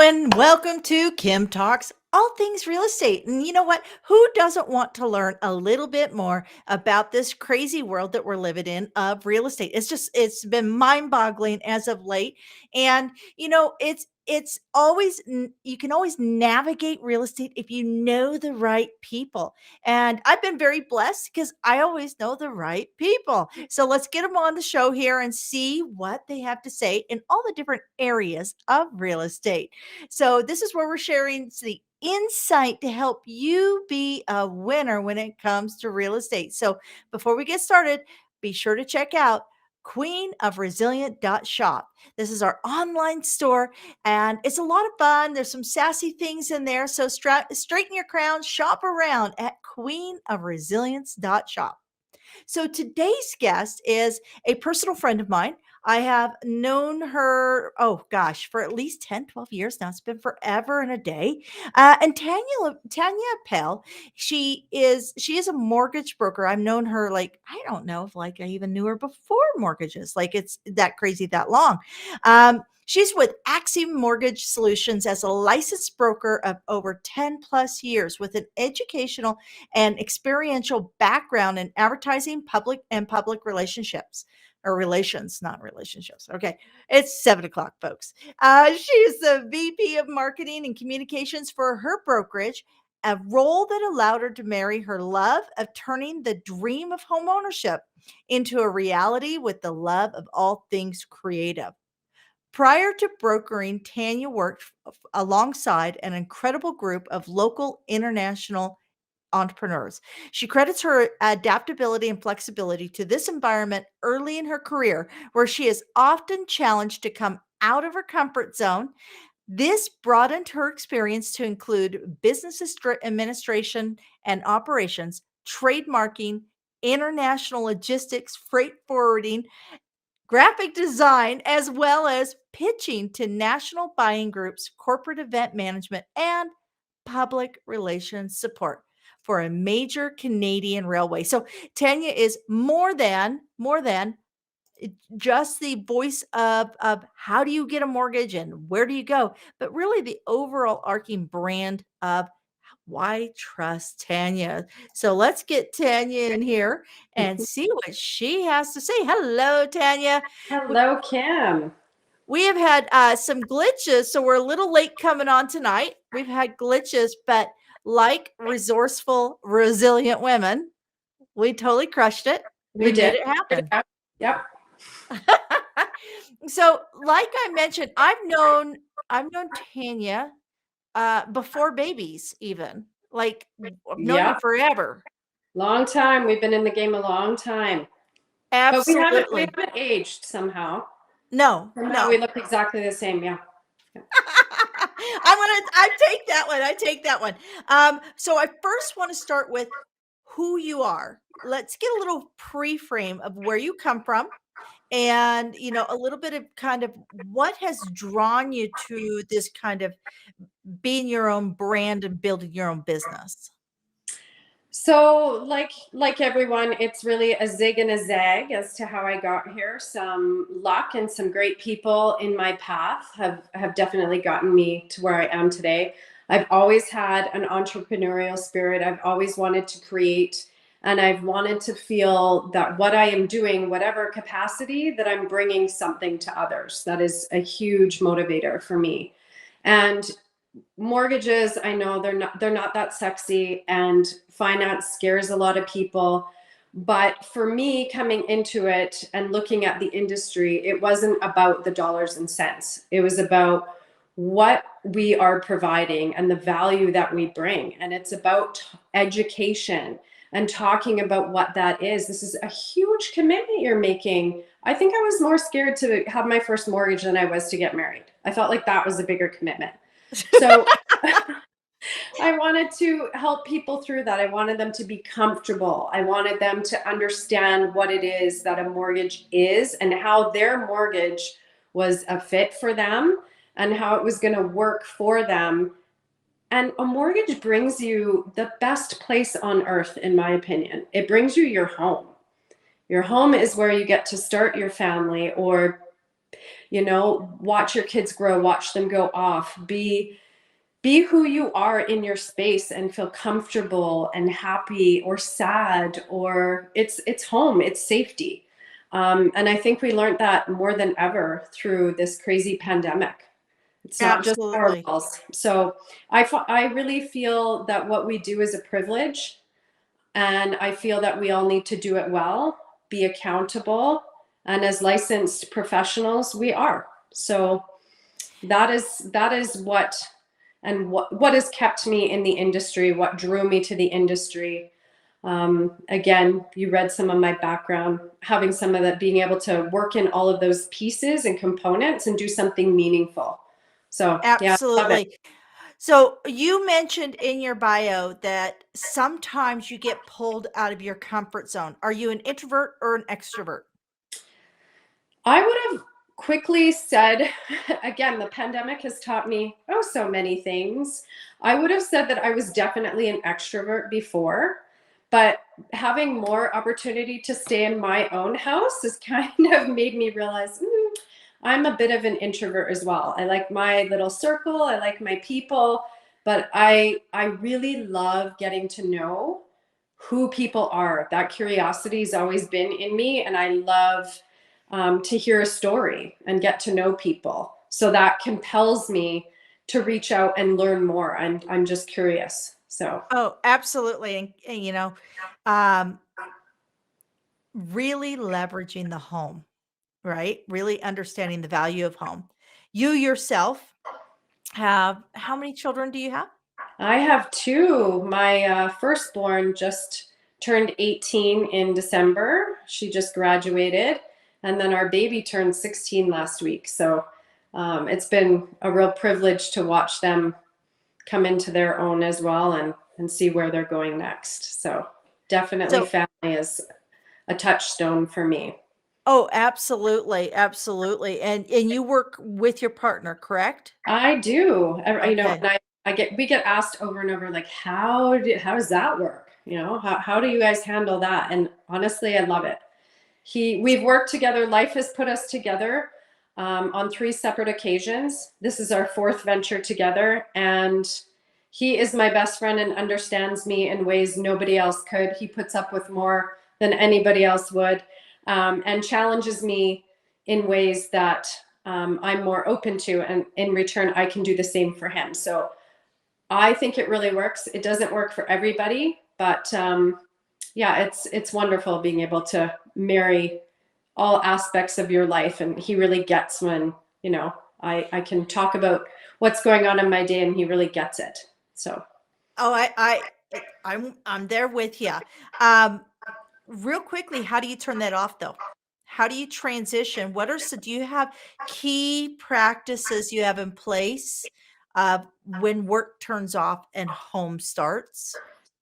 and welcome to Kim Talks All Things Real Estate. And you know what? Who doesn't want to learn a little bit more about this crazy world that we're living in of real estate? It's been mind-boggling as of late. And it's always you can always navigate real estate if you know the right people. And I've been very blessed because I always know the right people. So let's get them on the show here and see what they have to say in all the different areas of real estate. So this is where we're sharing the insight to help you be a winner when it comes to real estate. So before we get started, be sure to check out queenofresilient.shop. This is our online store and it's a lot of fun. There's some sassy things in there. So straighten your crown, shop around at queenofresilience.shop. So today's guest is a personal friend of mine. I have known her, oh gosh, for at least 10, 12 years now. It's been forever and a day. And Tanya Appel, she is a mortgage broker. I've known her like, I don't know if like I even knew her before mortgages. Like it's that crazy that long. She's with Axiom Mortgage Solutions as a licensed broker of over 10 plus years with an educational and experiential background in advertising, public relationships or relations, not relationships. Okay. It's 7 o'clock, folks. She is the VP of marketing and communications for her brokerage, a role that allowed her to marry her love of turning the dream of homeownership into a reality with the love of all things creative. Prior to brokering, Tanya worked alongside an incredible group of local international entrepreneurs. She credits her adaptability and flexibility to this environment early in her career, where she is often challenged to come out of her comfort zone. This broadened her experience to include business administration and operations, trademarking, international logistics, freight forwarding, graphic design, as well as pitching to national buying groups, corporate event management, and public relations support for a major Canadian railway. So Tanya is more than just the voice of how do you get a mortgage and where do you go, but really the overall arcing brand of why trust Tanya. So let's get Tanya in here and see what she has to say. Hello, Tanya. We, Hello, Kim. we have had some glitches, so we're a little late coming on tonight. We've had glitches, but like resourceful, resilient women, we totally crushed it. We We made did. it happen. Yep. So, like I mentioned, I've known Tanya before babies, even like I've known you Yep. forever. Long time. We've been in the game a long time. But we Absolutely. haven't aged somehow. No, Somehow we no. look exactly the same. Yeah. I take that one. I take that one. So I first want to start with who you are. Let's get a little pre-frame of where you come from and a little bit of kind of what has drawn you to this kind of being your own brand and building your own business. So like everyone, it's really a zig and a zag as to how I got here. Some luck and some great people in my path have definitely gotten me to where I am today. I've always had an entrepreneurial spirit. I've always wanted to create, and I've wanted to feel that what I am doing, whatever capacity, that I'm bringing something to others. That is a huge motivator for me. And mortgages, I know they're not that sexy, and finance scares a lot of people. But for me, coming into it and looking at the industry, it wasn't about the dollars and cents. It was about what we are providing and the value that we bring. And it's about education and talking about what that is. This is a huge commitment you're making. I think I was more scared to have my first mortgage than I was to get married. I felt like that was a bigger commitment. So I wanted to help people through that. I wanted them to be comfortable. I wanted them to understand what it is that a mortgage is and how their mortgage was a fit for them and how it was going to work for them. And a mortgage brings you the best place on earth, in my opinion. It brings you your home. Your home is where you get to start your family or Watch your kids grow, watch them go off, be who you are in your space and feel comfortable and happy or sad, or it's home, it's safety. And I think we learned that more than ever through this crazy pandemic. It's not just our Absolutely. walls. So I really feel that what we do is a privilege, and I feel that we all need to do it well, be accountable, and as licensed professionals, we are. So that is what has kept me in the industry, what drew me to the industry. Again, you read some of my background, having some of that, being able to work in all of those pieces and components and do something meaningful. So yeah, I love it. Absolutely. So you mentioned in your bio that sometimes you get pulled out of your comfort zone. Are you an introvert or an extrovert? I would have quickly said, again, the pandemic has taught me, oh, so many things. I would have said that I was definitely an extrovert before, but having more opportunity to stay in my own house has kind of made me realize, I'm a bit of an introvert as well. I like my little circle, I like my people, but I really love getting to know who people are. That curiosity has always been in me, and I love to hear a story and get to know people. So that compels me to reach out and learn more. I'm just curious. So Oh, absolutely. And um, really leveraging the home, right? Really understanding the value of home. You yourself have how many children do you have? I have two. My firstborn just turned 18 in December. She just graduated. And then our baby turned 16 last week. So it's been a real privilege to watch them come into their own as well, and see where they're going next. So definitely So, family is a touchstone for me. oh, absolutely, absolutely. And you work with your partner, correct? I do. Okay. And we get asked over and over, like, how does that work? How do you guys handle that? And honestly, I love it. We've worked together. Life has put us together on three separate occasions. This is our fourth venture together, and he is my best friend and understands me in ways nobody else could. He puts up with more than anybody else would, and challenges me in ways that I'm more open to, and in return, I can do the same for him. So I think it really works. It doesn't work for everybody, but yeah, it's wonderful being able to marry all aspects of your life, and he really gets when I can talk about what's going on in my day, and he really gets it. So Oh, I'm there with you. Um, Real quickly, how do you turn that off though? How do you transition? Do you have key practices you have in place when work turns off and home starts?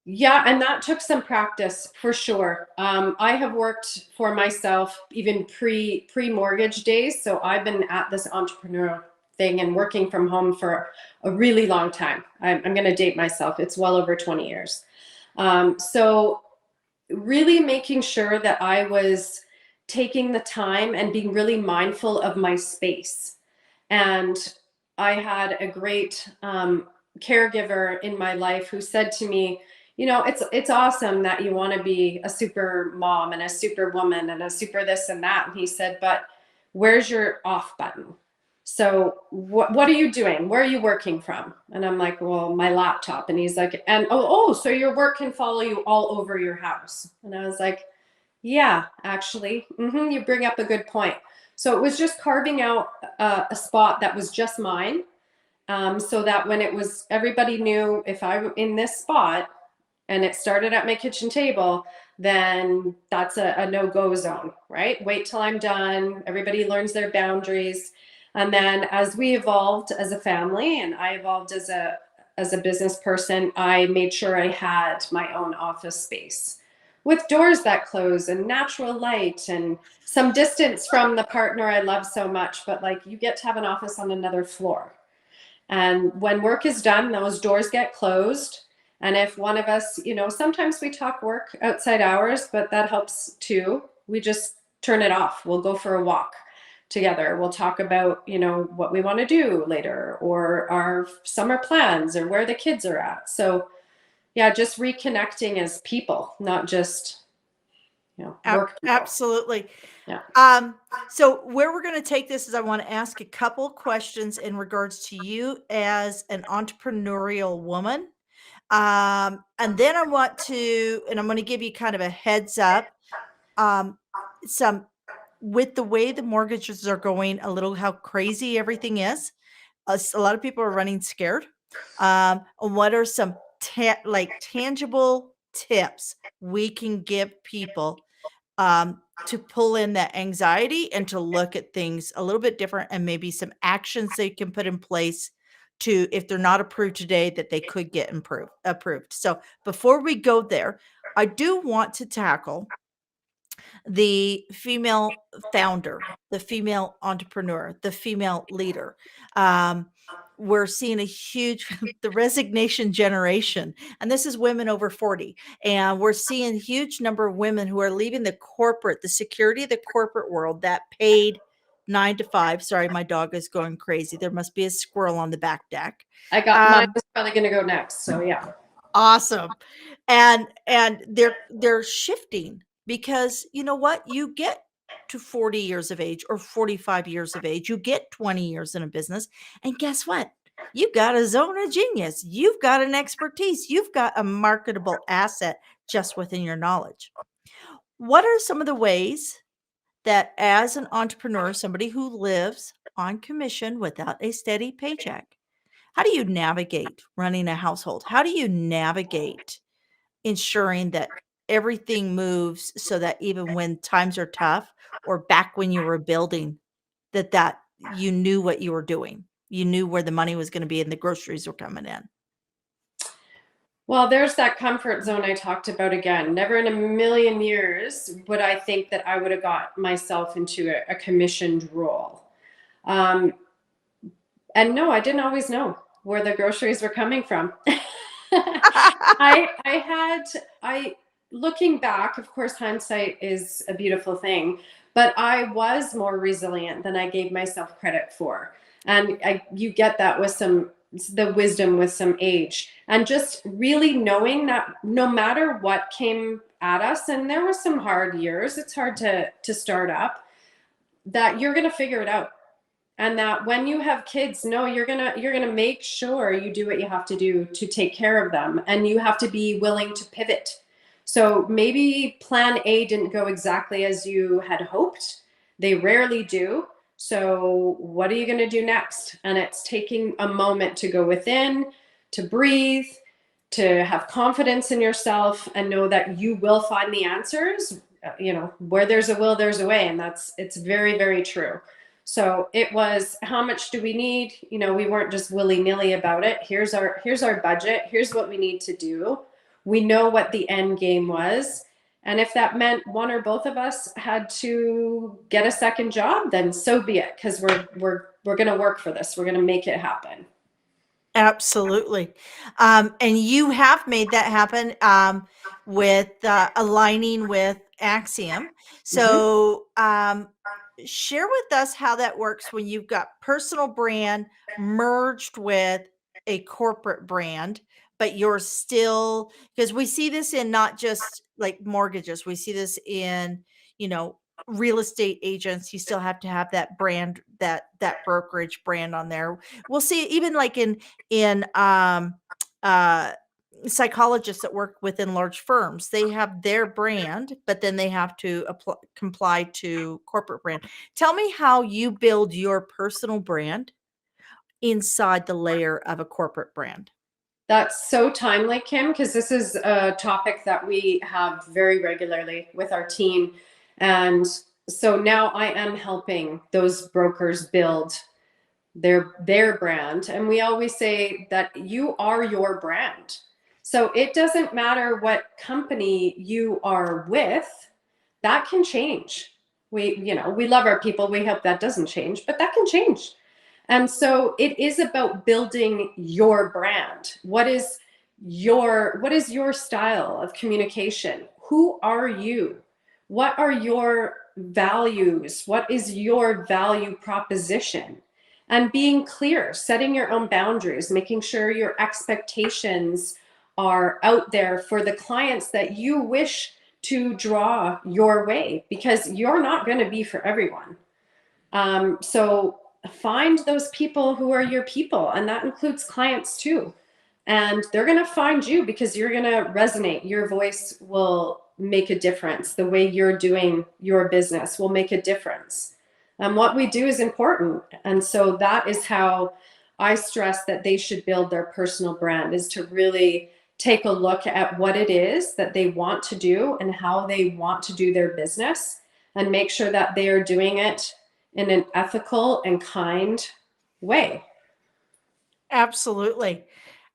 yeah, and that took some practice for sure. I have worked for myself even pre mortgage days, so I've been at this entrepreneur thing and working from home for a really long time. I'm going to date myself. It's well over 20 years. So really making sure that I was taking the time and being really mindful of my space. And I had a great caregiver in my life who said to me, it's awesome that you want to be a super mom and a super woman and a super this and that. And he said, but where's your off button? So what are you doing? Where are you working from? And I'm like, well, my laptop. And he's like, and so your work can follow you all over your house. And I was like, yeah, actually, you bring up a good point. So it was just carving out a spot that was just mine, so that when it was, everybody knew if I were in this spot and it started at my kitchen table, then that's a no-go zone, right? Wait till I'm done. Everybody learns their boundaries. And then as we evolved as a family, and I evolved as a business person, I made sure I had my own office space with doors that close and natural light and some distance from the partner I love so much, but like you get to have an office on another floor. And when work is done, those doors get closed. And if one of us, sometimes we talk work outside hours, but that helps too. We just turn it off. We'll go for a walk. together. We'll talk about, what we want to do later, or our summer plans, or where the kids are at. So yeah, just reconnecting as people, not just, work people. Absolutely. Yeah. So where we're going to take this is I want to ask a couple questions in regards to you as an entrepreneurial woman. And then and I'm going to give you kind of a heads up. Um, some with the way the mortgages are going, a little how crazy everything is. A lot of people are running scared. What are some tangible tips we can give people to pull in that anxiety and to look at things a little bit different, and maybe some actions they can put in place to, if they're not approved today, that they could get approved. So before we go there, I do want to tackle the female founder, the female entrepreneur, the female leader. Um, we're seeing a huge the resignation generation, and this is women over 40. And we're seeing a huge number of women who are leaving the security of the corporate world, that paid 9 to 5. Sorry, my dog is going crazy. There must be a squirrel on the back deck. I got mine was probably going to go next. So yeah. Awesome. And they're shifting, because you know what? You get to 40 years of age or 45 years of age, you get 20 years in a business, and guess what? You've got a zone of genius. You've got an expertise. You've got a marketable asset just within your knowledge. What are some of the ways that, as an entrepreneur, somebody who lives on commission without a steady paycheck, how do you navigate running a household? How do you navigate ensuring that everything moves so that even when times are tough, or back when you were building, that you knew what you were doing? You knew where the money was going to be and the groceries were coming in. Well, there's that comfort zone I talked about again. Never in a million years would I think that I would have got myself into a commissioned role. And no, I didn't always know where the groceries were coming from. Looking back, of course, hindsight is a beautiful thing, but I was more resilient than I gave myself credit for. And you get that with the wisdom with some age, and just really knowing that no matter what came at us, and there were some hard years, it's hard to start up, that you're going to figure it out. And that when you have kids, no, you're gonna make sure you do what you have to do to take care of them, and you have to be willing to pivot. So maybe plan A didn't go exactly as you had hoped. They rarely do. So what are you going to do next? And it's taking a moment to go within, to breathe, to have confidence in yourself, and know that you will find the answers. Where there's a will, there's a way. And it's very, very true. So it was, how much do we need? We weren't just willy-nilly about it. Here's our budget. Here's what we need to do. We know what the end game was. And if that meant one or both of us had to get a second job, then so be it, because we're going to work for this. We're going to make it happen. Absolutely. And you have made that happen with aligning with Axiom. So share with us how that works when you've got personal brand merged with a corporate brand, but you're still, because we see this in not just like mortgages, we see this in, real estate agents. You still have to have that brand, that brokerage brand on there. We'll see it even like in psychologists that work within large firms. They have their brand, but then they have to comply to corporate brand. Tell me how you build your personal brand inside the layer of a corporate brand. That's so timely, Kim, because this is a topic that we have very regularly with our team. And so now I am helping those brokers build their brand. And we always say that you are your brand. So it doesn't matter what company you are with, that can change. We love our people. We hope that doesn't change, but that can change. And so it is about building your brand. What is your style of communication? Who are you? What are your values? What is your value proposition? And being clear, setting your own boundaries, making sure your expectations are out there for the clients that you wish to draw your way, because you're not going to be for everyone. So find those people who are your people, and that includes clients too. And they're going to find you because you're going to resonate. Your voice will make a difference. The way you're doing your business will make a difference. And what we do is important. And so that is how I stress that they should build their personal brand, is to really take a look at what it is that they want to do and how they want to do their business, and make sure that they are doing it in an ethical and kind way. Absolutely.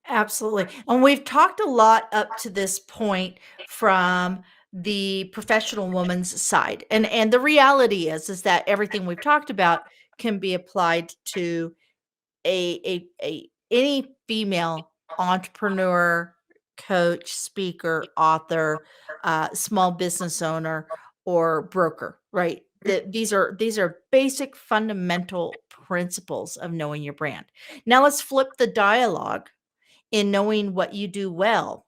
Absolutely. And we've talked a lot up to this point from the professional woman's side. And the reality is that everything we've talked about can be applied to a any female entrepreneur, coach, speaker, author, small business owner, or broker, right? These are basic fundamental principles of knowing your brand. Now let's flip the dialogue in knowing what you do well.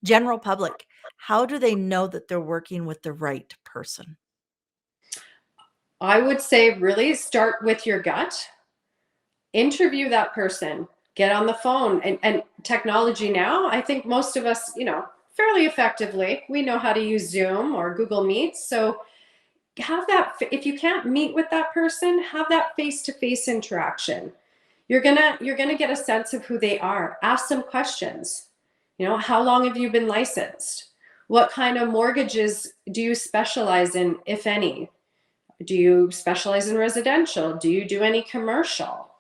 General public, how do they know that they're working with the right person? I would say really start with your gut. Interview that person, get on the phone, and technology now, I think most of us, fairly effectively, we know how to use Zoom or Google Meets. So have that, if you can't meet with that person, have that face-to-face interaction. You're gonna get a sense of who they are. Ask them questions. How long have you been licensed? What kind of mortgages do you specialize in, if any? Do you specialize in residential? Do you do any commercial?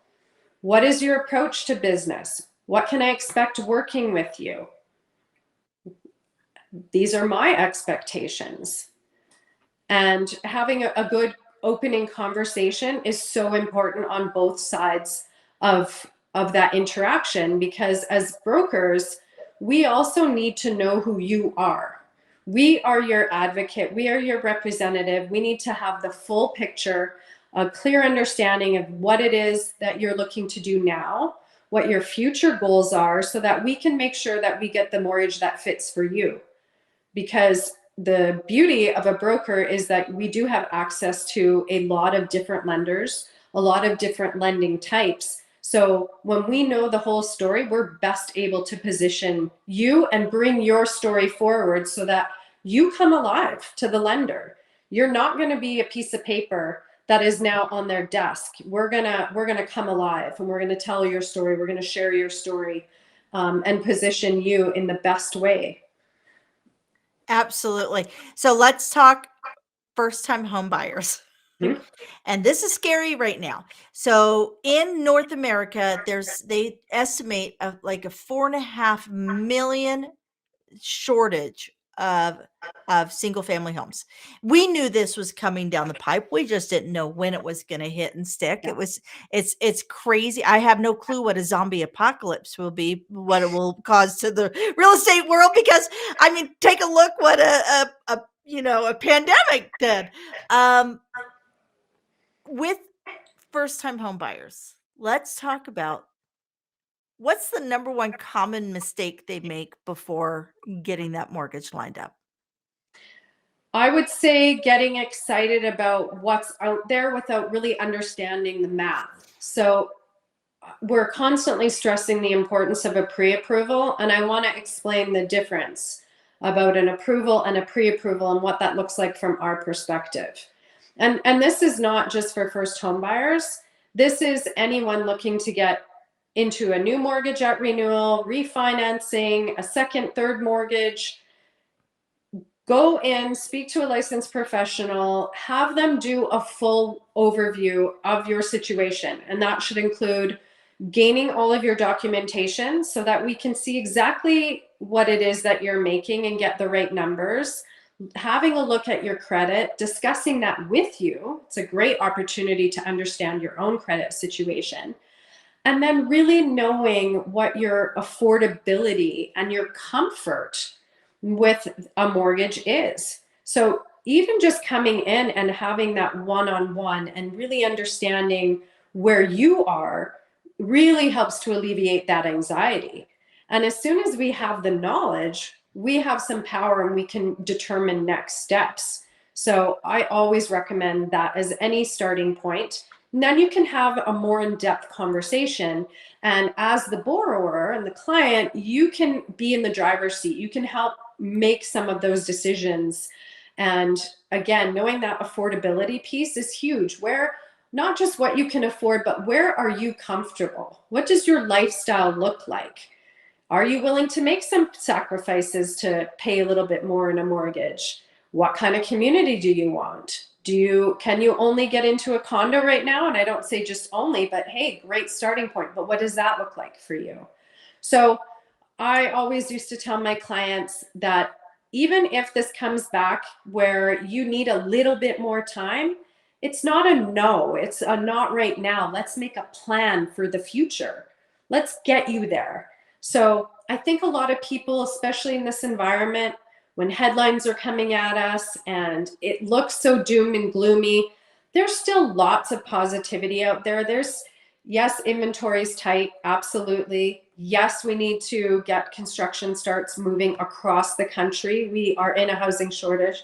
What is your approach to business? What can I expect working with you? These are my expectations. And having a good opening conversation is so important on both sides of that interaction, because as brokers, we also need to know who you are. We are your advocate. We are your representative. We need to have the full picture, a clear understanding of what it is that you're looking to do now, what your future goals are, so that we can make sure that we get the mortgage that fits for you. Because the beauty of a broker is that we do have access to a lot of different lenders, a lot of different lending types. So when we know the whole story, we're best able to position you and bring your story forward so that you come alive to the lender. You're not going to be a piece of paper that is now on their desk. We're gonna come alive, and we're gonna tell your story. We're gonna share your story, and position you in the best way. Absolutely. So let's talk first-time home buyers. Hmm? And this is scary right now. So in North America, they estimate like a 4.5 million shortage of single family homes. We knew this was coming down the pipe. We just didn't know when it was going to hit and stick. Yeah. It's crazy. I have no clue what a zombie apocalypse will be, what it will cause to the real estate world, because I mean, take a look what a pandemic did. With first time home buyers, let's talk about what's the number one common mistake they make before getting that mortgage lined up? I would say getting excited about what's out there without really understanding the math. So we're constantly stressing the importance of a pre-approval, and I want to explain the difference about an approval and a pre-approval and what that looks like from our perspective. And this is not just for first home buyers. This is anyone looking to get into a new mortgage at renewal, refinancing, a second, third mortgage. Go in, speak to a licensed professional, have them do a full overview of your situation. And that should include gaining all of your documentation so that we can see exactly what it is that you're making and get the right numbers. Having a look at your credit, discussing that with you. It's a great opportunity to understand your own credit situation. And then really knowing what your affordability and your comfort with a mortgage is. So even just coming in and having that one-on-one and really understanding where you are really helps to alleviate that anxiety. And as soon as we have the knowledge, we have some power and we can determine next steps. So I always recommend that as any starting point. And then you can have a more in-depth conversation. And as the borrower and the client, you can be in the driver's seat. You can help make some of those decisions. And again, knowing that affordability piece is huge. Where not just what you can afford, but where are you comfortable? What does your lifestyle look like? Are you willing to make some sacrifices to pay a little bit more in a mortgage? What kind of community do you want? Can you only get into a condo right now? And I don't say just only, but hey, great starting point. But what does that look like for you? So I always used to tell my clients that even if this comes back where you need a little bit more time, it's not a no, it's a not right now. Let's make a plan for the future. Let's get you there. So I think a lot of people, especially in this environment, when headlines are coming at us and it looks so doom and gloomy, there's still lots of positivity out there. Yes, inventory is tight, absolutely. Yes, we need to get construction starts moving across the country. We are in a housing shortage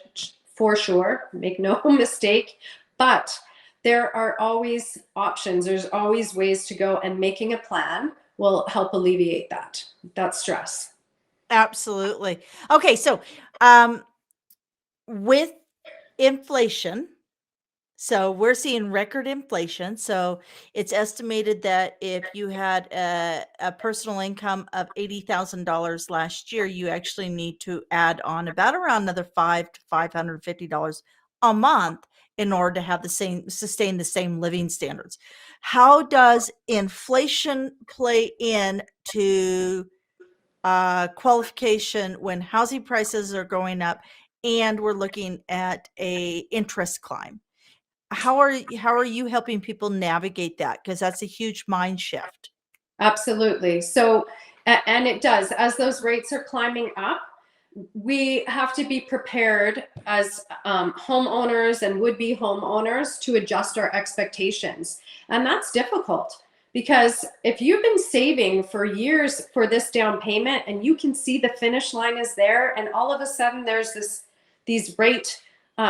for sure, make no mistake, but there are always options. There's always ways to go, and making a plan will help alleviate that stress. Absolutely. Okay, so um, with inflation, so we're seeing record inflation. So it's estimated that if you had a personal income of $80,000 last year, you actually need to add on about around another $500 to $550 a month in order to have sustain the same living standards. How does inflation play into qualification when housing prices are going up and we're looking at a interest climb? How are you helping people navigate that? Because that's a huge mind shift. Absolutely. So, and it does, as those rates are climbing up, we have to be prepared as homeowners and would-be homeowners to adjust our expectations. And that's difficult because if you've been saving for years for this down payment and you can see the finish line is there, and all of a sudden there's these rate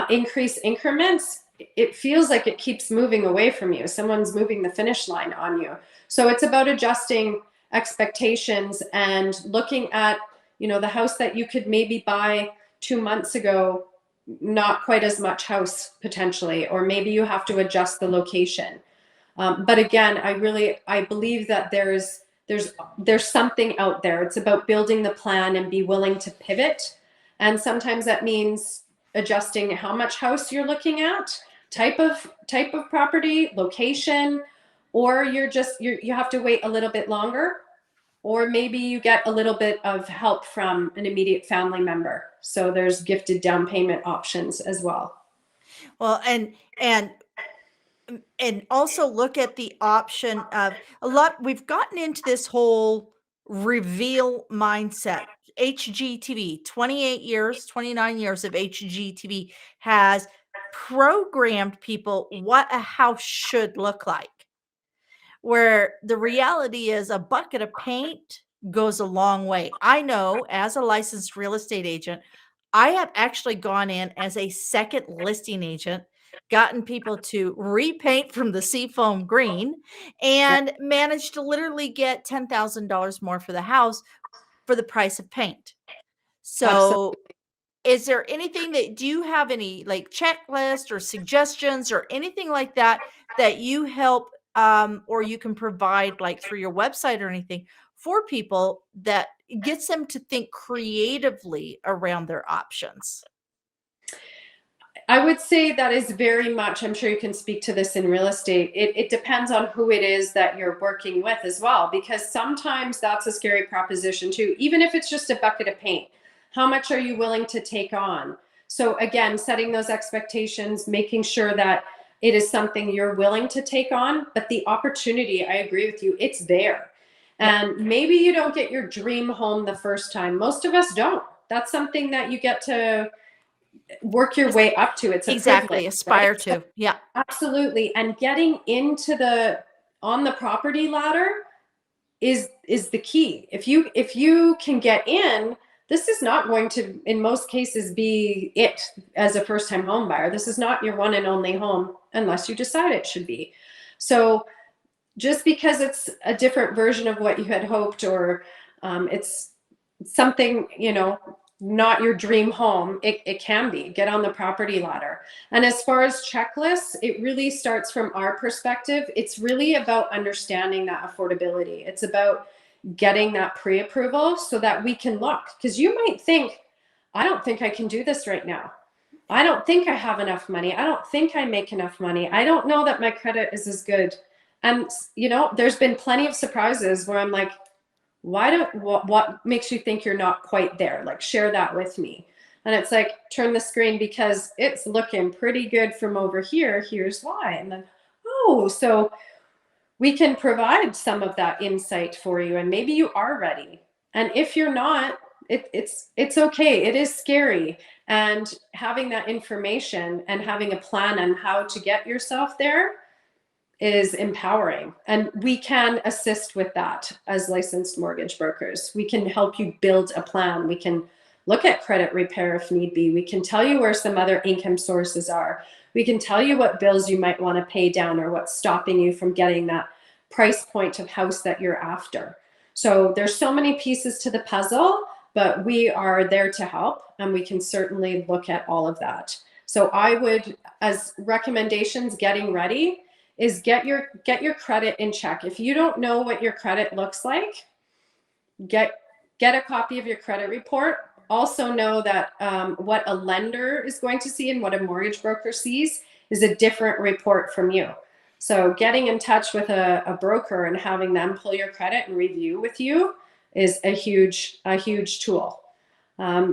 increase increments, it feels like it keeps moving away from you. Someone's moving the finish line on you. So it's about adjusting expectations and looking at, the house that you could maybe buy 2 months ago, not quite as much house potentially, or maybe you have to adjust the location. But again, I believe that there's something out there. It's about building the plan and be willing to pivot. And sometimes that means adjusting how much house you're looking at, type of property, location, or you have to wait a little bit longer, or maybe you get a little bit of help from an immediate family member. So there's gifted down payment options as well. Well, and also look at the option of we've gotten into this whole reveal mindset. HGTV, 28 years, 29 years of HGTV has programmed people what a house should look like. Where the reality is a bucket of paint goes a long way. I know as a licensed real estate agent, I have actually gone in as a second listing agent, gotten people to repaint from the seafoam green, Yeah, and managed to literally get $10,000 more for the house for the price of paint. absolutely. So is there anything do you have any like checklist or suggestions or anything like that that you help or you can provide like through your website or anything for people that gets them to think creatively around their options? I would say that is very much, I'm sure you can speak to this in real estate. It depends on who it is that you're working with as well, because sometimes that's a scary proposition too, even if it's just a bucket of paint. How much are you willing to take on? So again, setting those expectations, making sure that it is something you're willing to take on, but the opportunity, I agree with you, it's there. Yep. And maybe you don't get your dream home the first time. Most of us don't. That's something that you get to work your way up to. It's a Exactly. privilege, right? Aspire to. Yeah. Absolutely. And getting on the property ladder is the key. If you can get in, this is not going to, in most cases, be it as a first time home buyer. This is not your one and only home unless you decide it should be. So just because it's a different version of what you had hoped, or it's something, not your dream home, it can be. Get on the property ladder. And as far as checklists, it really starts from our perspective. It's really about understanding that affordability. It's about getting that pre-approval so that we can look, because you might think, I don't think I can do this right now. I don't think I have enough money. I don't think I make enough money. I don't know that my credit is as good. And there's been plenty of surprises where I'm like, what makes you think you're not quite there? Like, share that with me. And it's like, turn the screen because it's looking pretty good from over here. Here's why. And then, oh, so we can provide some of that insight for you. And maybe you are ready. And if you're not, it's okay. It is scary. And having that information and having a plan on how to get yourself there is empowering. And we can assist with that as licensed mortgage brokers. We can help you build a plan. We can look at credit repair if need be. We can tell you where some other income sources are. We can tell you what bills you might want to pay down or what's stopping you from getting that price point of house that you're after. So there's so many pieces to the puzzle, but we are there to help, and we can certainly look at all of that. So I would, as recommendations, getting ready is get your credit in check. If you don't know what your credit looks like, get a copy of your credit report. Also know that what a lender is going to see and what a mortgage broker sees is a different report from you. So getting in touch with a broker and having them pull your credit and review with you is a huge tool.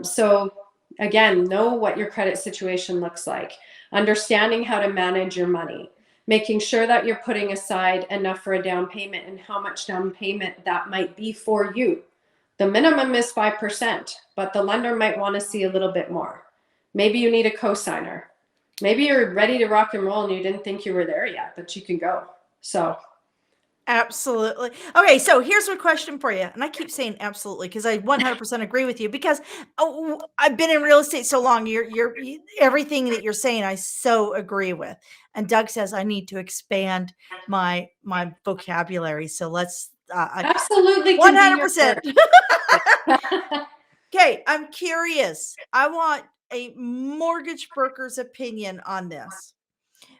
So again, know what your credit situation looks like, understanding how to manage your money, making sure that you're putting aside enough for a down payment and how much down payment that might be for you. The minimum is 5%, but the lender might want to see a little bit more. Maybe you need a cosigner. Maybe you're ready to rock and roll and you didn't think you were there yet, but you can go. So Absolutely. Okay, so here's a question for you, and I keep saying absolutely because I 100% agree with you because I've been in real estate so long. Everything that you're saying, I so agree with. And Doug says I need to expand my vocabulary. So let's absolutely can be your 100%. word. Okay, I'm curious. I want a mortgage broker's opinion on this.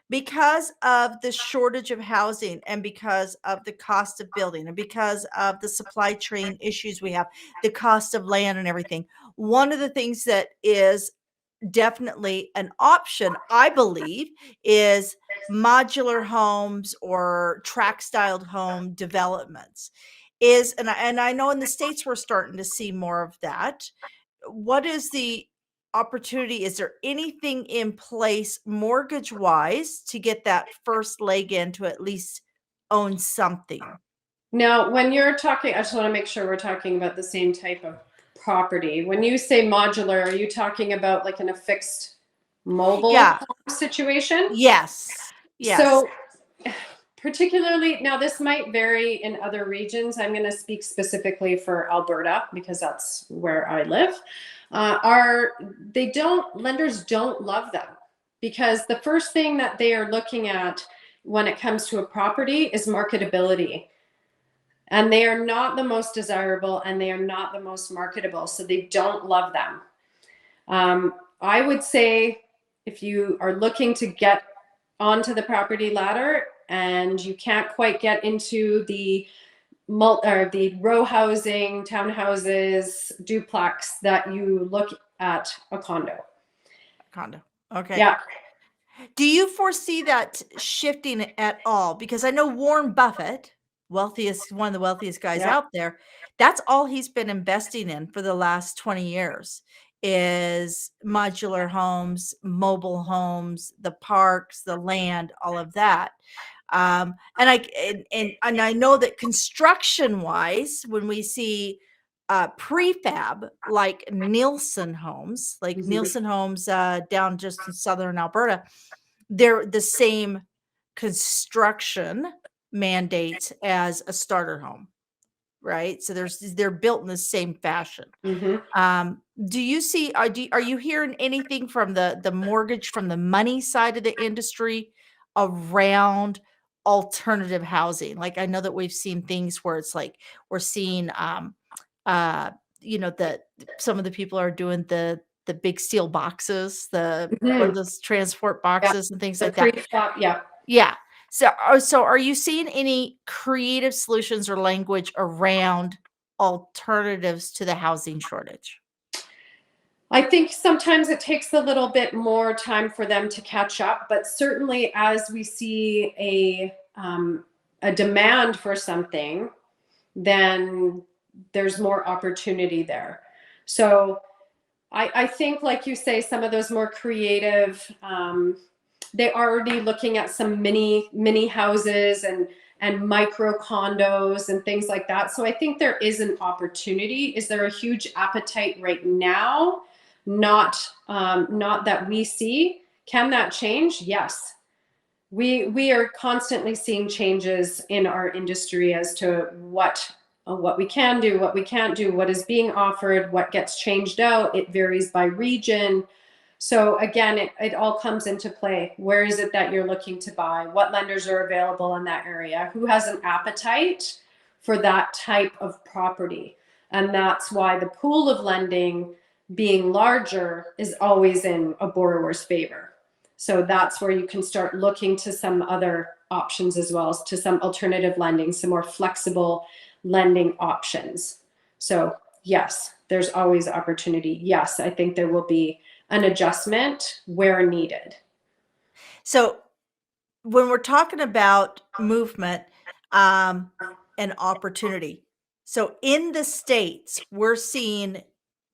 Because of the shortage of housing and because of the cost of building and because of the supply chain issues we have, the cost of land and everything. One of the things that is definitely an option, I believe, is modular homes or tract styled home developments. And I know in the States we're starting to see more of that. What is the opportunity? Is there anything in place mortgage wise to get that first leg in to at least own something? Now, when you're talking, I just want to make sure we're talking about the same type of property. When you say modular, are you talking about like in a fixed mobile Yeah. home situation? Yes. Yes. So particularly, now this might vary in other regions. I'm going to speak specifically for Alberta because that's where I live. Lenders don't love them because the first thing that they are looking at when it comes to a property is marketability. And they are not the most desirable and they are not the most marketable. So they don't love them. I would say if you are looking to get onto the property ladder and you can't quite get into the row housing, townhouses, duplex, that you look at a condo. Condo. Okay. Yeah. Do you foresee that shifting at all? Because I know Warren Buffett, one of the wealthiest guys Yeah. out there, that's all he's been investing in for the last 20 years is modular homes, mobile homes, the parks, the land, all of that. And I know that construction wise, when we see prefab like Nielsen Homes, down just in southern Alberta, they're the same construction mandates as a starter home, right? So they're built in the same fashion. Mhm. Do you see, are you hearing anything from the mortgage, from the money side of the industry around alternative housing? Like, I know that we've seen things where it's like we're seeing, uh, that some of the people are doing the big steel boxes, what are Mhm. those transport Yeah. boxes and things The like that. prefab, yeah. Yeah. So are you seeing any creative solutions or language around alternatives to the housing shortage? I think sometimes it takes a little bit more time for them to catch up, but certainly as we see a demand for something, then there's more opportunity there. So I think, like you say, some of those more creative, they're already looking at some mini houses and micro condos and things like that. So I think there is an opportunity. Is there a huge appetite right now? Not that we see. Can that change? Yes. We are constantly seeing changes in our industry as to what we can do, what we can't do, what is being offered, what gets changed out. It varies by region. So again, it all comes into play. Where is it that you're looking to buy? What lenders are available in that area? Who has an appetite for that type of property? And that's why the pool of lending being larger is always in a borrower's favor. So that's where you can start looking to some other options as well as to some alternative lending, some more flexible lending options. So yes, there's always opportunity. Yes, I think there will be an adjustment where needed. So when we're talking about movement, um, and opportunity, so in the States, we're seeing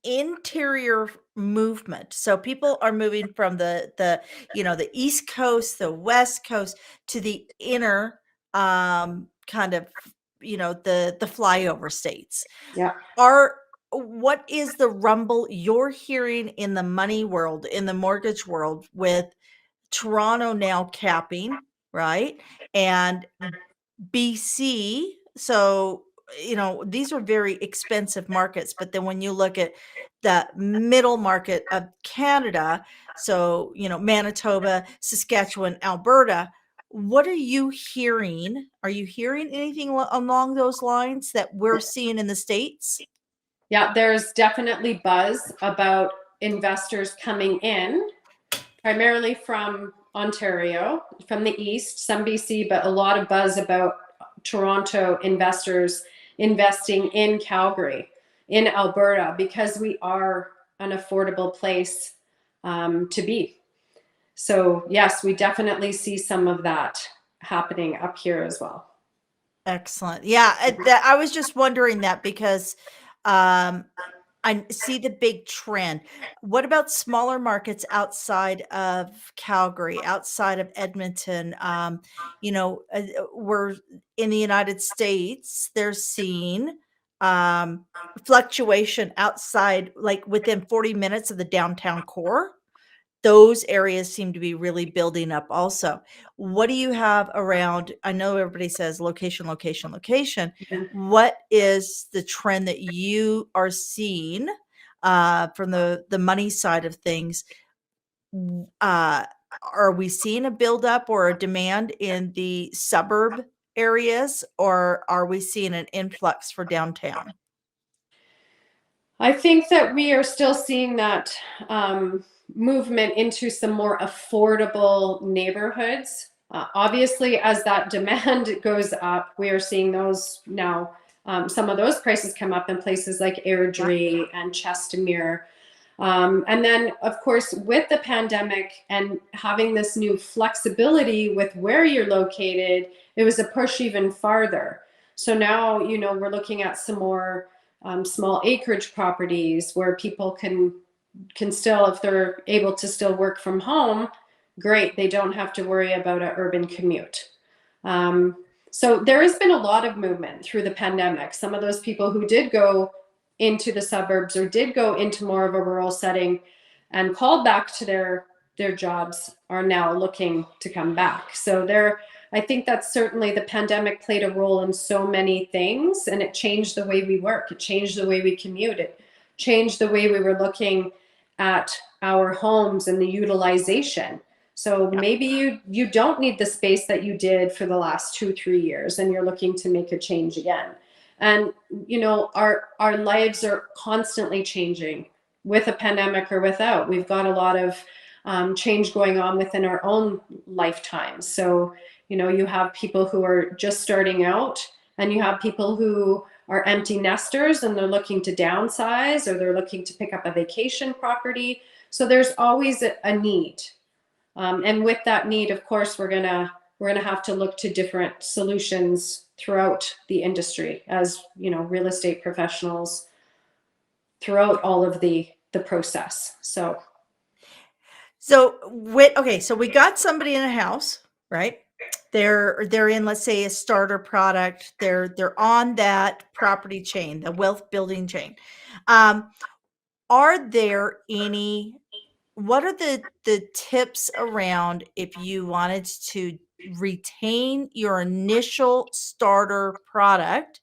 interior movement. So people are moving from the East Coast, the West Coast to the inner, kind of, the flyover states. Yeah. Are What is the rumble you're hearing in the money world, in the mortgage world, with Toronto now capping, right? And BC. So, these are very expensive markets. But then when you look at the middle market of Canada, so, Manitoba, Saskatchewan, Alberta, what are you hearing? Are you hearing anything along those lines that we're seeing in the States? Yeah, there's definitely buzz about investors coming in, primarily from Ontario, from the East, some BC, but a lot of buzz about Toronto investors investing in Calgary, in Alberta, because we are an affordable place to be. So, yes, we definitely see some of that happening up here as well. Excellent. Yeah, I was just wondering that because, um, I see the big trend. What about smaller markets outside of Calgary, outside of Edmonton? We're in the United States, they're seeing, um, fluctuation outside, like within 40 minutes of the downtown core. Those areas seem to be really building up also. What do you have around? I know everybody says location, location, location. What is the trend that you are seeing, from the money side of things? Uh, are we seeing a buildup or a demand in the suburb areas, or are we seeing an influx for downtown? I think that we are still seeing that movement into some more affordable neighborhoods. Obviously, as that demand goes up, we are seeing those now. Some of those prices come up in places like Yeah. Airdrie and Chestermere. And then, of course, with the pandemic and having this new flexibility with where you're located, it was a push even farther. So now, we're looking at some more small acreage properties where people can still, if they're able to still work from home, great. They don't have to worry about an urban commute. So there has been a lot of movement through the pandemic. Some of those people who did go into the suburbs or did go into more of a rural setting and called back to their jobs are now looking to come back. So I think that certainly the pandemic played a role in so many things, and it changed the way we work. It changed the way we commute. It changed the way we were looking at our homes and the utilization. So Yeah. maybe you don't need the space that you did for the last 2-3 years, and you're looking to make a change again. And our lives are constantly changing with a pandemic or without. We've got a lot of change going on within our own lifetimes. So you have people who are just starting out, and you have people who are empty nesters and they're looking to downsize, or they're looking to pick up a vacation property. So there's always a need. And with that need, of course, we're gonna have to look to different solutions throughout the industry as real estate professionals throughout all of the process. So So we got somebody in a house, right? They're in, let's say, a starter product. They're on that property chain, the wealth building chain. Um, are there any what are the tips around if you wanted to retain your initial starter product,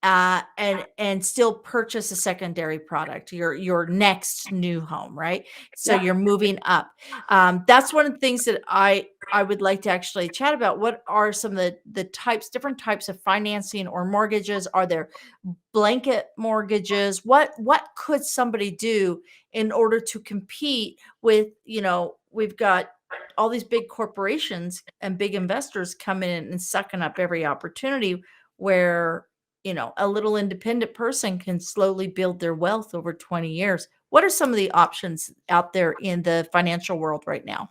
and still purchase a secondary product, your next new home, right? So yeah. you're moving up. That's one of the things that I would like to actually chat about. What are some of the different types of financing or mortgages? Are there blanket mortgages? What could somebody do in order to compete with, we've got all these big corporations and big investors coming in and sucking up every opportunity where, a little independent person can slowly build their wealth over 20 years. What are some of the options out there in the financial world right now?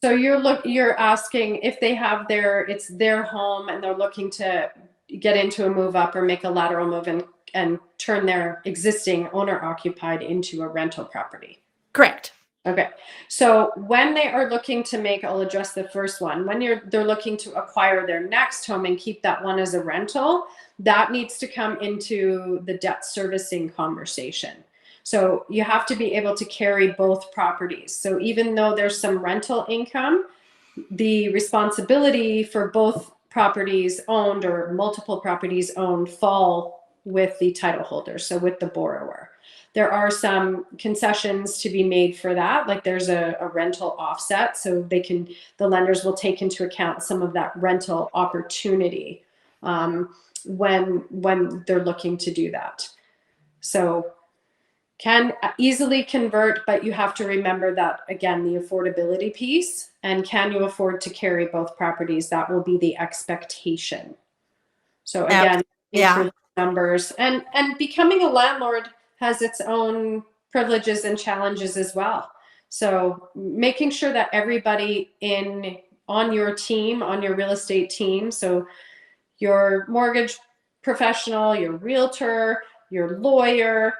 So you're asking if they have it's their home and they're looking to get into a move up or make a lateral move and turn their existing owner occupied into a rental property. Correct. Okay. So when they are looking to I'll address the first one. When they're looking to acquire their next home and keep that one as a rental, that needs to come into the debt servicing conversation. So you have to be able to carry both properties. So even though there's some rental income, the responsibility for both properties owned or multiple properties owned fall with the title holder, so with the borrower. There are some concessions to be made for that, like there's a rental offset, so the lenders will take into account some of that rental opportunity when they're looking to do that. So can easily convert, but you have to remember that, again, the affordability piece, and can you afford to carry both properties? That will be the expectation. So again, Yeah. numbers, and becoming a landlord has its own privileges and challenges as well. So making sure that everybody on your team, on your real estate team, so your mortgage professional, your realtor, your lawyer,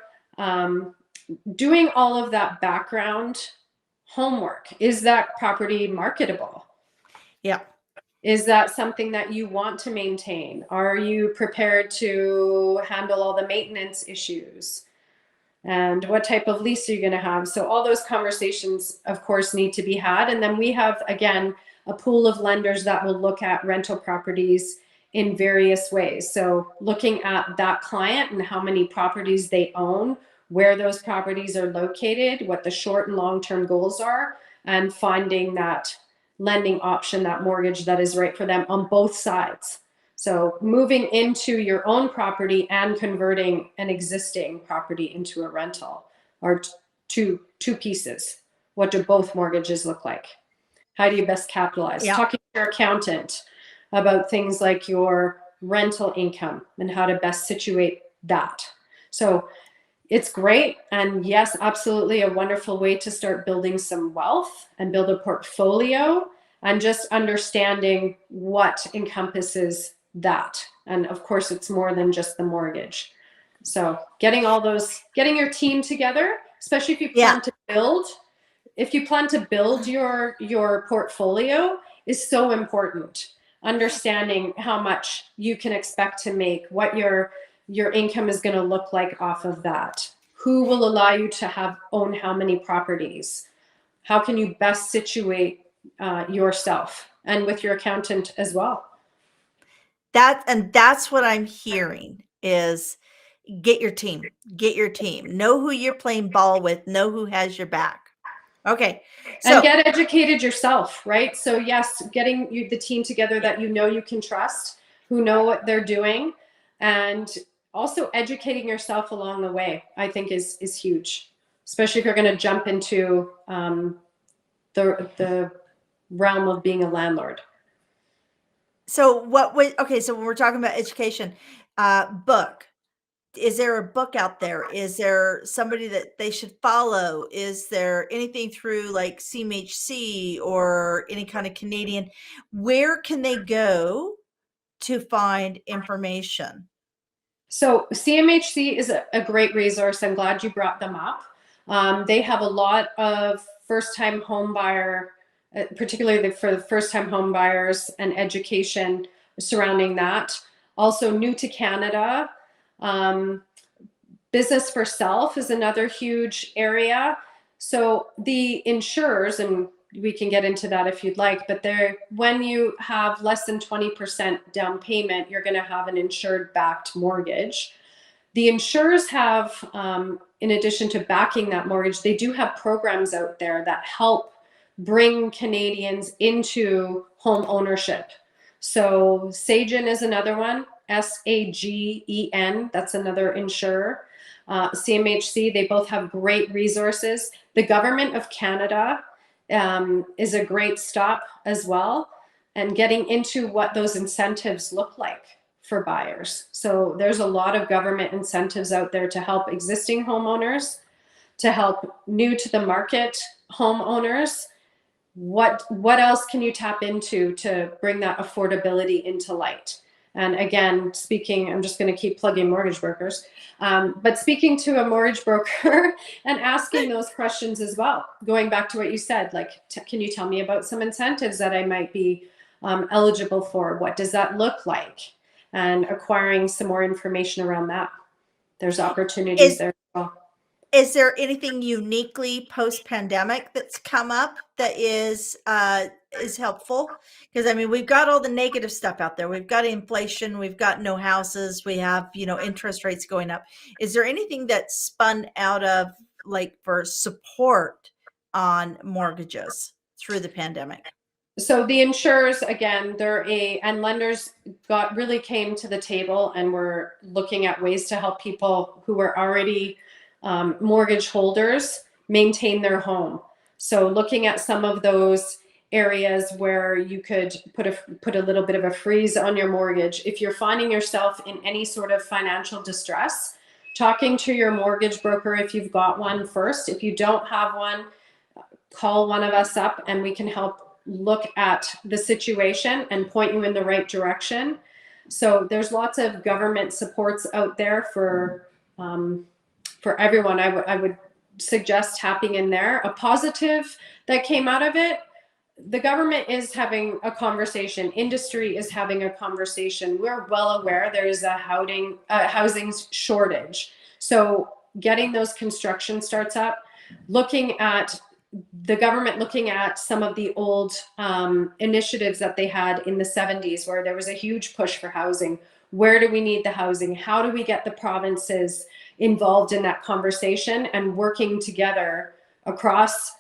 doing all of that background homework. Is that property marketable? Yeah. Is that something that you want to maintain? Are you prepared to handle all the maintenance issues? And what type of lease are you going to have? So all those conversations, of course, need to be had. And then we have, again, a pool of lenders that will look at rental properties in various ways. So looking at that client and how many properties they own, where those properties are located, what the short and long-term goals are, and finding that lending option, that mortgage that is right for them on both sides. So moving into your own property and converting an existing property into a rental are two pieces. What do both mortgages look like? How do you best capitalize? Yeah. Talking to your accountant about things like your rental income and how to best situate that. So it's great. And yes, absolutely a wonderful way to start building some wealth and build a portfolio, and just understanding what encompasses that. And of course, it's more than just the mortgage. So getting your team together, especially if you plan to build, your portfolio, is so important. Understanding how much you can expect to make, what your your income is going to look like off of that. Who will allow you to own how many properties? How can you best situate yourself, and with your accountant as well? That's what I'm hearing is get your team, know who you're playing ball with, know who has your back. Okay. And So get educated yourself, right? So yes, getting the team together that you can trust, who know what they're doing, and also educating yourself along the way, I think is huge, especially if you're going to jump into the realm of being a landlord. so so when we're talking about education, book, is there a book out there? Is there somebody that they should follow? Is there anything through like CMHC or any kind of Canadian? Where can they go to find information? So CMHC is a great resource. I'm glad you brought them up. They have a lot of first-time home buyer, particularly for the first-time home buyers, and education surrounding that. Also, new to Canada, business for self is another huge area. So the insurers, and we can get into that if you'd like, but when you have less than 20% down payment, you're going to have an insured backed mortgage. The insurers have, in addition to backing that mortgage, they do have programs out there that help bring Canadians into home ownership. So Sagen is another one, SAGEN, that's another insurer. CMHC, they both have great resources. The Government of Canada is a great stop as well, and getting into what those incentives look like for buyers. So there's a lot of government incentives out there to help existing homeowners, to help new to the market homeowners. What else can you tap into to bring that affordability into light? And again, I'm just going to keep plugging mortgage brokers, but speaking to a mortgage broker and asking those questions as well, going back to what you said, like, can you tell me about some incentives that I might be eligible for? What does that look like? And acquiring some more information around that. There's opportunities there as well. Is there anything uniquely post-pandemic that's come up that is helpful? Because I mean, we've got all the negative stuff out there. We've got inflation, we've got no houses, we have, interest rates going up. Is there anything that spun out of like for support on mortgages through the pandemic? So the insurers, again, and lenders really came to the table and were looking at ways to help people who were already mortgage holders maintain their home. So looking at some of those areas where you could put a little bit of a freeze on your mortgage. If you're finding yourself in any sort of financial distress, talking to your mortgage broker if you've got one first. If you don't have one, call one of us up and we can help look at the situation and point you in the right direction. So there's lots of government supports out there for everyone. I would suggest tapping in there. A positive that came out of it, the government is having a conversation. Industry is having a conversation. We're well aware there is a housing shortage. So getting those construction starts up, looking at the government, looking at some of the old initiatives that they had in the 70s where there was a huge push for housing. Where do we need the housing? How do we get the provinces involved in that conversation and working together across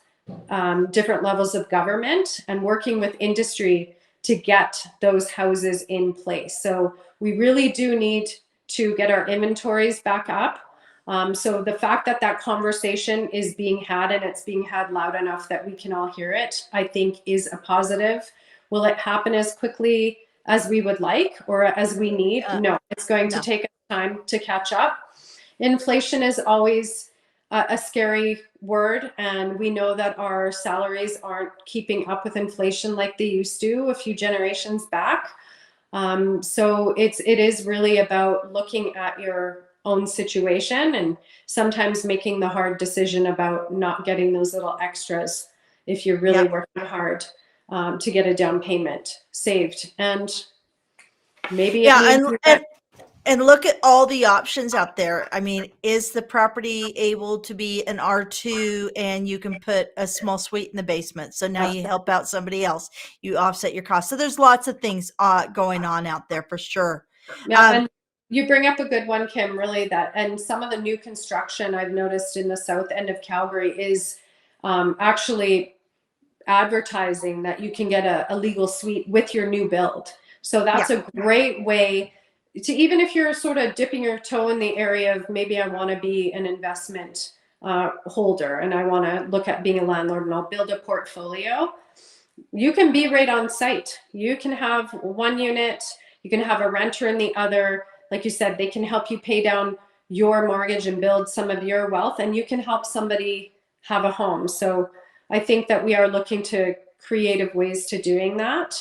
different levels of government and working with industry to get those houses in place? So we really do need to get our inventories back up. So the fact that conversation is being had and it's being had loud enough that we can all hear it, I think is a positive. Will it happen as quickly as we would like or as we need? No, it's going to take time to catch up. Inflation is always a scary word, and we know that our salaries aren't keeping up with inflation like they used to a few generations back. So it is really about looking at your own situation and sometimes making the hard decision about not getting those little extras if you're really working hard to get a down payment saved. And maybe And look at all the options out there. I mean, is the property able to be an R2 and you can put a small suite in the basement? So now you help out somebody else. You offset your costs. So there's lots of things going on out there for sure. Yeah, and you bring up a good one, Kim, really that, and some of the new construction I've noticed in the south end of Calgary is actually advertising that you can get a legal suite with your new build. So that's Yeah. a great way to, even if you're sort of dipping your toe in the area of maybe I want to be an investment holder and I want to look at being a landlord and I'll build a portfolio, you can be right on site. You can have one unit, you can have a renter in the other. Like you said, they can help you pay down your mortgage and build some of your wealth, and you can help somebody have a home. So I think that we are looking to creative ways to doing that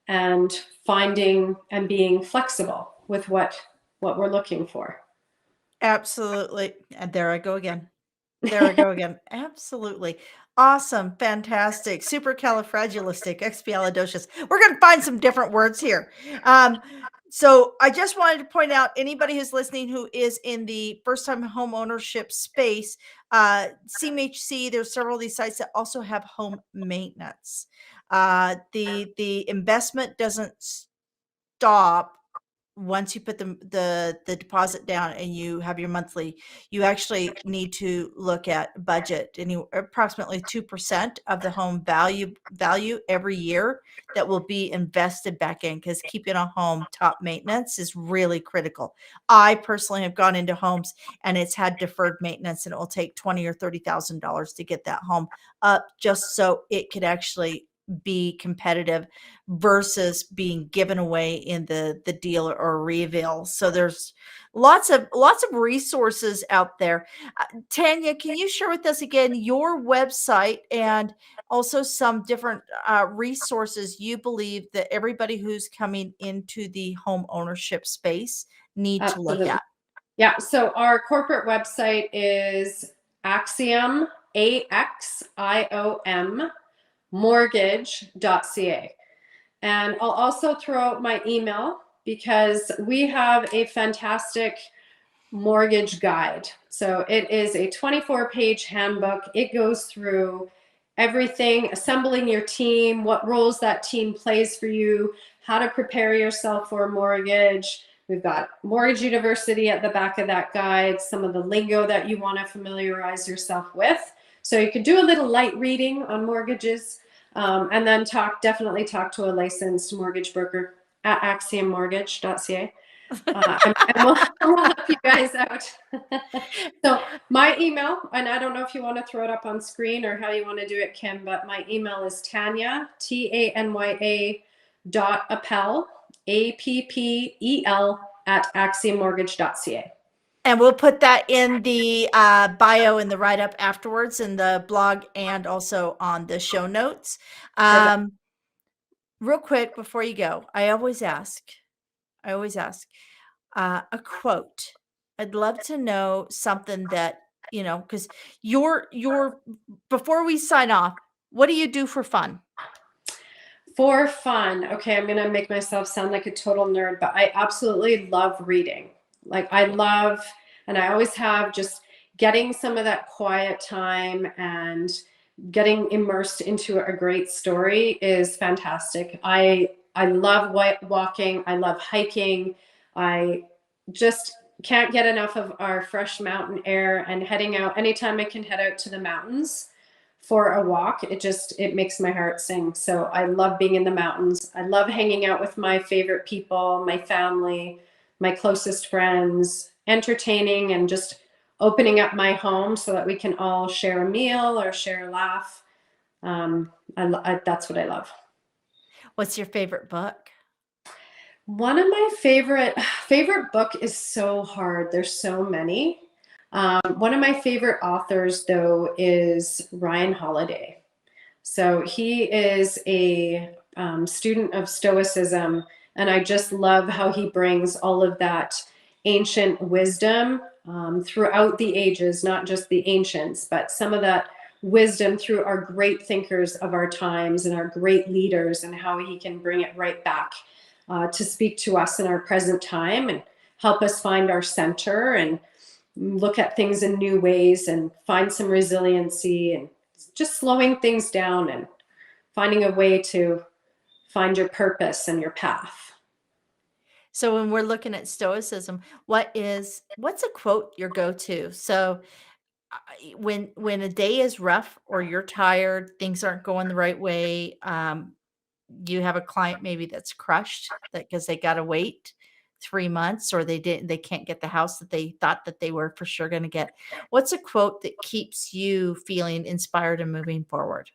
and finding and being flexible with what we're looking for. Absolutely. And there I go again. There we go again. Absolutely. Awesome. Fantastic. Supercalifragilisticexpialidocious. We're going to find some different words here. So I just wanted to point out anybody who's listening who is in the first time home ownership space, CMHC, there's several of these sites that also have home maintenance. The investment doesn't stop once you put the deposit down and you have your monthly. You actually need to look at budget, approximately 2% of the home value every year that will be invested back in, because keeping a home top maintenance is really critical. I personally have gone into homes and it's had deferred maintenance, and it will take $20,000 or $30,000 to get that home up just so it could actually be competitive versus being given away in the deal or reveal. So there's lots of resources out there. Tanya, can you share with us again your website and also some different resources you believe that everybody who's coming into the home ownership space need to look Absolutely. at? Yeah. So our corporate website is Axiom, AXIOM, mortgage.ca. And I'll also throw out my email because we have a fantastic mortgage guide. So it is a 24-page handbook. It goes through everything, assembling your team, what roles that team plays for you, how to prepare yourself for a mortgage. We've got Mortgage University at the back of that guide, some of the lingo that you want to familiarize yourself with. So you could do a little light reading on mortgages, and then definitely talk to a licensed mortgage broker at axiommortgage.ca. And we'll help you guys out. So my email, and I don't know if you want to throw it up on screen or how you want to do it, Kim, but my email is Tanya, Tanya .appel, APPEL at axiommortgage.ca. And we'll put that in the bio in the write-up afterwards in the blog and also on the show notes. Real quick before you go, I always ask a quote. I'd love to know something that, because you're before we sign off, what do you do for fun? For fun, okay, I'm gonna make myself sound like a total nerd, but I absolutely love reading. Like I love, and I always have, just getting some of that quiet time and getting immersed into a great story is fantastic. I love walking. I love hiking. I just can't get enough of our fresh mountain air and heading out. Anytime I can head out to the mountains for a walk, it makes my heart sing. So I love being in the mountains. I love hanging out with my favorite people, my family, my closest friends, entertaining and just opening up my home so that we can all share a meal or share a laugh. That's what I love. What's your favorite book? One of my favorite book is so hard. There's so many. One of my favorite authors, though, is Ryan Holiday. So he is a student of Stoicism, and I just love how he brings all of that ancient wisdom throughout the ages, not just the ancients, but some of that wisdom through our great thinkers of our times and our great leaders, and how he can bring it right back to speak to us in our present time, and help us find our center and look at things in new ways and find some resiliency and just slowing things down and finding a way to find your purpose and your path. So when we're looking at stoicism, what's a quote your go-to? So when a day is rough or you're tired, things aren't going the right way, you have a client maybe that's crushed that because they got to wait 3 months or they can't get the house that they thought that they were for sure going to get. What's a quote that keeps you feeling inspired and moving forward?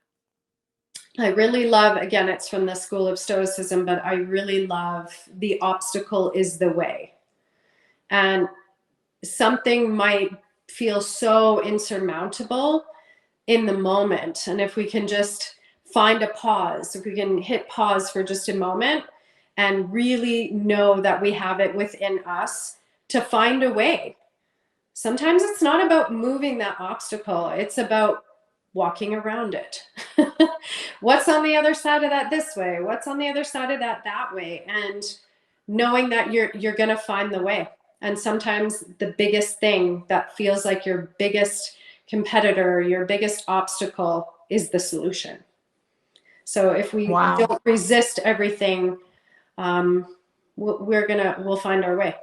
I really love, again, it's from the School of Stoicism, but I really love the obstacle is the way. And something might feel so insurmountable in the moment. And if we can just find a pause, if we can hit pause for just a moment and really know that we have it within us to find a way. Sometimes it's not about moving that obstacle, it's about walking around it. What's on the other side of that this way? What's on the other side of that that way? And knowing that you're going to find the way. And sometimes the biggest thing that feels like your biggest competitor, your biggest obstacle is the solution. So if we Wow. don't resist everything, we'll find our way.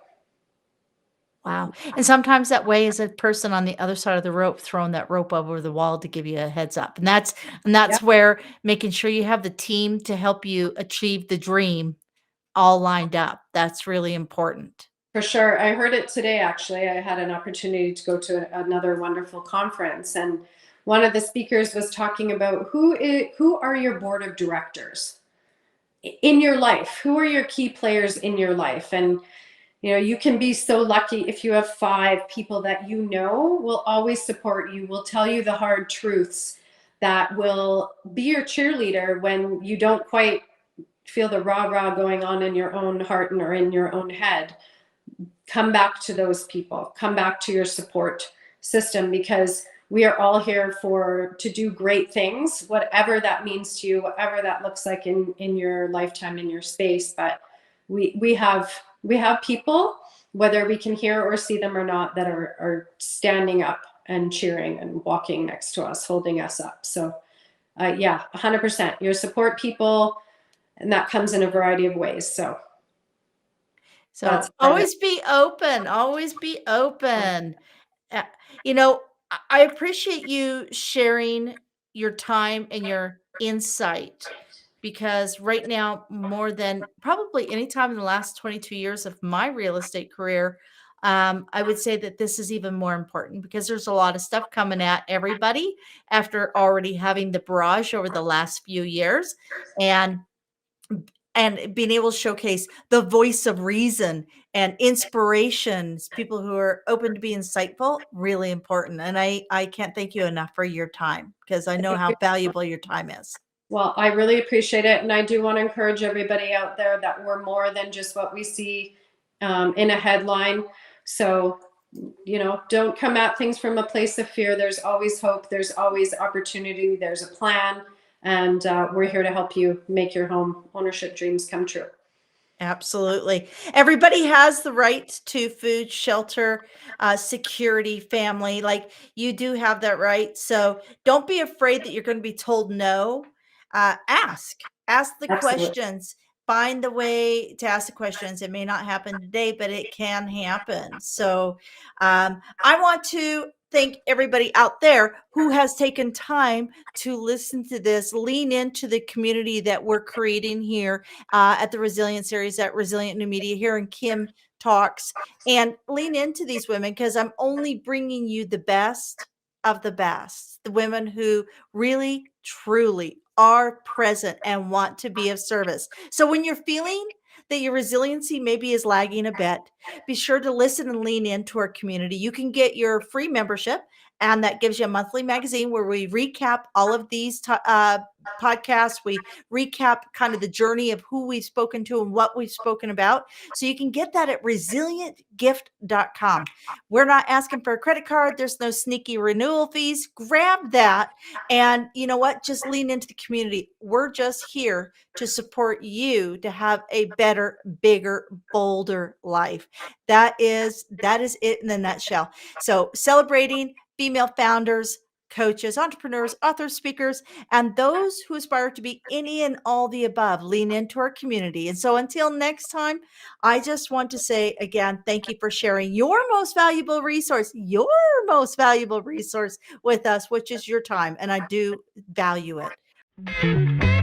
Wow. And sometimes that way is a person on the other side of the rope throwing that rope over the wall to give you a heads up. And that's where making sure you have the team to help you achieve the dream all lined up. That's really important. For sure. I heard it today, actually. I had an opportunity to go to another wonderful conference, and one of the speakers was talking about who are your board of directors in your life? Who are your key players in your life? And you can be so lucky if you have 5 people that will always support you, will tell you the hard truths, that will be your cheerleader when you don't quite feel the rah-rah going on in your own heart or in your own head. Come back to those people, come back to your support system, because we are all here to do great things, whatever that means to you, whatever that looks like in your lifetime, in your space. But we have people, whether we can hear or see them or not, that are standing up and cheering and walking next to us, holding us up. So yeah, 100%. Your support people, and that comes in a variety of ways. So So that's part of it. always be open, always be open. Uh, you know, I appreciate you sharing your time and your insight because right now, more than probably any time in the last 22 years of my real estate career, I would say that this is even more important because there's a lot of stuff coming at everybody after already having the barrage over the last few years. And being able to showcase the voice of reason and inspirations, people who are open to be insightful, really important. And I can't thank you enough for your time because I know how valuable your time is. Well, I really appreciate it. And I do want to encourage everybody out there that we're more than just what we see in a headline. So, don't come at things from a place of fear. There's always hope. There's always opportunity. There's a plan. And we're here to help you make your home ownership dreams come true. Absolutely. Everybody has the right to food, shelter, security, family. Like you do have that right. So don't be afraid that you're going to be told no. Ask the Absolutely. questions. Find the way to ask the questions. It may not happen today, but it can happen. So I want to thank everybody out there who has taken time to listen to this, lean into the community that we're creating here at the Resilient Series at Resilient New Media here in Kim Talks, and lean into these women because I'm only bringing you the best of the best, the women who really, truly are present and want to be of service. So when you're feeling that your resiliency maybe is lagging a bit, be sure to listen and lean into our community. You can get your free membership and that gives you a monthly magazine where we recap all of these podcasts. We recap kind of the journey of who we've spoken to and what we've spoken about. So you can get that at resilientgift.com. We're not asking for a credit card. There's no sneaky renewal fees. Grab that. And you know what? Just lean into the community. We're just here to support you to have a better, bigger, bolder life. That is it in a nutshell. So celebrating female founders, coaches, entrepreneurs, authors, speakers, and those who aspire to be any and all the above. Lean into our community. And so until next time, I just want to say again, thank you for sharing your most valuable resource with us, which is your time. And I do value it.